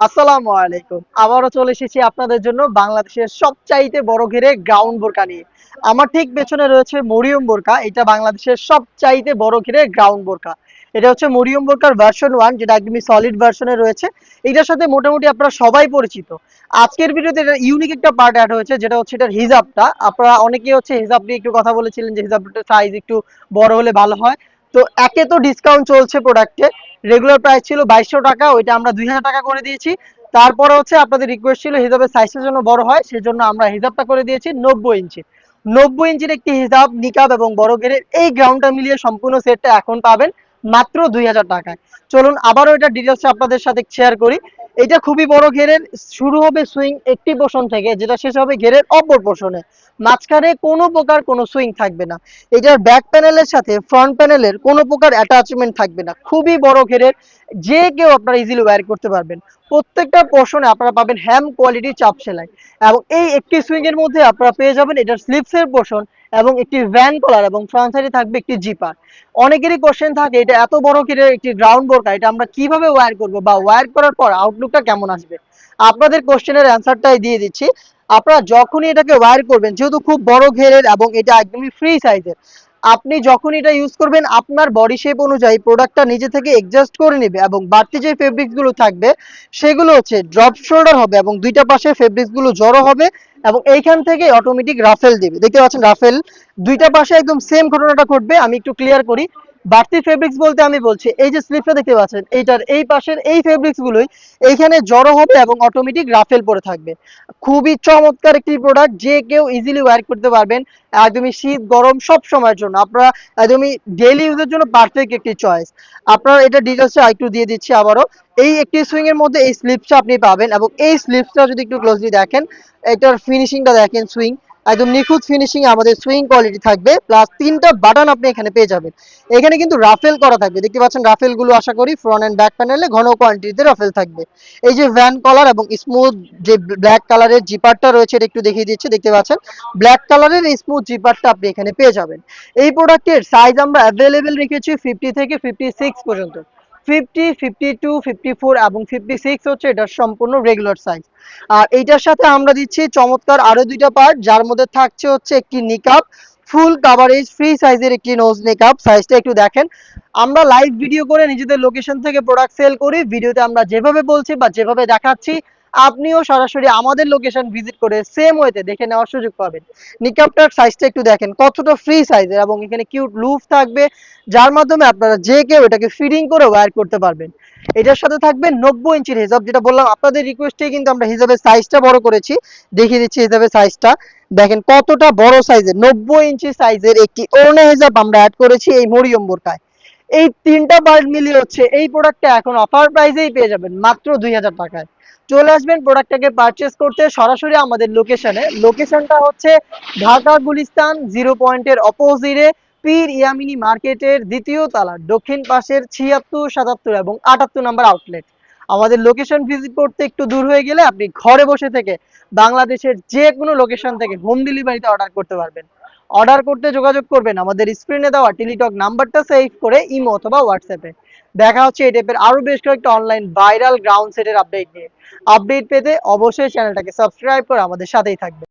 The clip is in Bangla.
আসসালামু আলাইকুম। আবারও চলে এসেছি আপনাদের জন্য বাংলাদেশের সবচাইতে বড় ঘেরে গ্রাউন্ড বোরকা নিয়ে। আমার ঠিক পেছনে রয়েছে মরিয়ম বোরকা। এটা বাংলাদেশের সবচাইতে বড় ঘেরে গ্রাউন্ড বোরকা। এটা হচ্ছে মরিয়ম বোরকার ভার্সন 1 যেটা একদমই সলিড ভার্সনে রয়েছে। এটার সাথে মোটামুটি আপনারা সবাই পরিচিত। আজকের ভিডিওতে এটা ইউনিক একটা পার্ট অ্যাড হয়েছে যেটা হচ্ছে এটার হিজাবটা। আপনারা অনেকেই হচ্ছে হিজাব নিয়ে একটু কথা বলেছিলেন যে হিজাবটার সাইজ একটু বড় হলে ভালো হয়। তো একে তো ডিসকাউন্ট চলছে প্রোডাক্টে। রেগুলার প্রাইস ছিল 2200 টাকা, ওইটা আমরা 2000 টাকা করে দিয়েছি। তারপরে হচ্ছে আপনাদের রিকোয়েস্ট ছিল হিজাবের সাইজটা যেন বড় হয়, সেজন্য আমরা হিজাবটা করে দিয়েছি 90 ইঞ্চি। 90 ইঞ্চির একটি হিজাব, নিকাব এবং বড় গেরের এই গ্রাউন্ডটা মিলিয়ে সম্পূর্ণ সেটটা এখন পাবেন মাত্র 2000 টাকায়। চলুন আবারও এটা ডিটেলস আপনাদের সাথে শেয়ার করি। এটা খুবই বড় ঘেরের, শুরু হবে সুইং একটি পোর্শন থেকে, যেটা শেষ হবে ঘেরের অপর পোর্শনে। মাঝখানে কোনো প্রকার কোনো সুইং থাকবে না। এটার ব্যাক প্যানেলের সাথে ফ্রন্ট প্যানেলের কোনো প্রকার অ্যাটাচমেন্ট থাকবে না। খুবই বড় ঘেরের, যে কেউ আপনারা ইজিলি ওয়্যার করতে পারবেন। প্রত্যেকটা পোর্শনে আপনারা পাবেন হ্যাম কোয়ালিটি চাপ সেলাই, এবং এই একটি সুইং এর মধ্যে আপনারা পেয়ে যাবেন এটার স্লিপসের পোর্শন এবং একটি ভ্যান কলার, এবং ফ্রন্ট সাইডে থাকবে একটি জিপার। অনেকেরই কোশ্চেন থাকে এটা এত বড় করে একটি গ্রাউন্ড বোরকা, এটা আমরা কিভাবে ওয়্যার করব বা ওয়্যার করার পর আউটলুকটা কেমন আসবে। আপনাদের কোশ্চেনের অ্যান্সারটাই দিয়ে দিচ্ছি। আপনারা যখনই এটাকে ওয়্যার করবেন, যেহেতু খুব বড় ঘেরের এবং এটা একদমই ফ্রি সাইজের, আপনি যখন এটা ইউজ করবেন আপনার বডি শেপ অনুযায়ী প্রোডাক্টটা নিজে থেকে অ্যাডজাস্ট করে নেবে, এবং বাড়তি যে ফেব্রিক্স গুলো থাকবে সেগুলো হচ্ছে ড্রপ শোল্ডার হবে এবং দুইটা পাশে ফেব্রিক্স গুলো জড়ো হবে, এবং এইখান থেকে অটোমেটিক রাফেল দিবে। দেখতে পাচ্ছেন রাফেল দুইটা পাশে একদম সেম ঘটনাটা ঘটবে। আমি একটু ক্লিয়ার করি। বাড়তি ফেব্রিক্স বলতে আমি বলছি এই যে স্লিপটা দেখতে পাচ্ছেন, এইটার এই পাশের এই ফেব্রিক্স গুলোই এইখানে জড়ো হবে এবং অটোমেটিক রাফেল পরে থাকবে। খুবই চমৎকার একটি প্রোডাক্ট, যে কেউ ইজিলি ওয়্যার করতে পারবেন। একদমই শীত গরম সব সময়ের জন্য আপনারা একদমই ডেইলি ইউজের জন্য পারফেক্ট একটি চয়েস। আপনারা এটা ডিটেলসটা একটু দিয়ে দিচ্ছি আবারও। এই একটি সুইং এর মধ্যে এই স্লিপসটা আপনি পাবেন, এবং এই স্লিপসটা যদি একটু ক্লোজলি দেখেন, এটার ফিনিশিংটা দেখেন, সুইং একদম নিখুঁত ফিনিশিং আমাদের সুইং কোয়ালিটি থাকবে, প্লাস তিনটা বাটন আপনি এখানে পেয়ে যাবেন। এখানে কিন্তু রাফেল করা থাকবে, দেখতে পাচ্ছেন রাফেল গুলো আশা করি ফ্রন্ট এন্ড ব্যাক প্যানেলে ঘন কোয়ান্টিটিতে রাফেল থাকবে। এই যে ভ্যান কলার এবং স্মুথ যে ব্ল্যাক কালারের জিপারটা রয়েছে, এটা একটু দেখিয়ে দিচ্ছি। দেখতে পাচ্ছেন ব্ল্যাক কালারের স্মুথ জিপারটা আপনি এখানে পেয়ে যাবেন। এই প্রোডাক্টের সাইজ আমরা অ্যাভেলেবেল রেখেছি 50 থেকে 56 পর্যন্ত। 50, 52, 54 এবং 56 হচ্ছে এটার সম্পূর্ণ রেগুলার সাইজ। আর এইটার সাথে আমরা দিচ্ছি চমৎকার আরো দুইটা পার্ট, যার মধ্যে থাকছে হচ্ছে একটি নিকাব, ফুল কাভারেজ ফ্রি সাইজের একটি নোজ নিকাব। সাইজটা একটু দেখেন। আমরা লাইভ ভিডিও করে নিজেদের লোকেশন থেকে প্রোডাক্ট সেল করি। ভিডিওতে আমরা যেভাবে বলছি বা যেভাবে দেখাচ্ছি, আপনিও সরাসরি আমাদের লোকেশন ভিজিট করে সেম ওয়েতে দেখে নেওয়ার সুযোগ পাবেন। নিকাবটার সাইজটা একটু দেখেন কতটা ফ্রি সাইজের, এবং এখানে কিউট লুফ থাকবে, যার মাধ্যমে আপনারা যে কেউ এটাকে ফিটিং করে ওয়্যার করতে পারবেন। এটার সাথে থাকবে 90 ইঞ্চির হিজাব, যেটা বললাম আপনাদের রিকোয়েস্টেই কিন্তু আমরা হিজাবের সাইজটা বড় করেছি। দেখিয়ে দিচ্ছি হিজাবের সাইজটা দেখেন কতটা বড় সাইজের। 90 ইঞ্চি সাইজের একটি ওড়না হিজাব আমরা অ্যাড করেছি এই মরিয়ম বোরকায়। এই তিনটা পার্ট মিলিয়ে হচ্ছে এই প্রোডাক্টটা এখন অফার প্রাইসেই পেয়ে যাবেন মাত্র 2000 টাকায়। চলে আসবেন প্রোডাক্টটাকে পারচেস করতে সরাসরি আমাদের লোকেশনে। লোকেশনটা হচ্ছে ঢাকা গুলিস্তান 0 পয়েন্টের অপোজিটে, পীর ইয়ামিনী মার্কেটের দ্বিতীয় তলার দক্ষিণ পাশের 76, 77 এবং 78 নম্বর আউটলেট। আমাদের লোকেশন ভিজিট করতে একটু দূর হয়ে গেলে আপনি ঘরে বসে থেকে বাংলাদেশের যে কোনো লোকেশন থেকে হোম ডেলিভারিতে অর্ডার করতে পারবেন। অর্ডার করতে যোগাযোগ করবেন আমাদের স্ক্রিনে দেওয়া টেলিটক নাম্বারটা সেভ করে ইমো অথবা হোয়াটসঅ্যাপে। দেখা হচ্ছে এই টাইপের আরো বেশ কয়েকটা অনলাইন ভাইরাল গ্রাউন্ড সেটের আপডেট নিয়ে। আপডেট পেতে অবশ্যই চ্যানেলটাকে সাবস্ক্রাইব করে আমাদের সাথেই থাকবেন।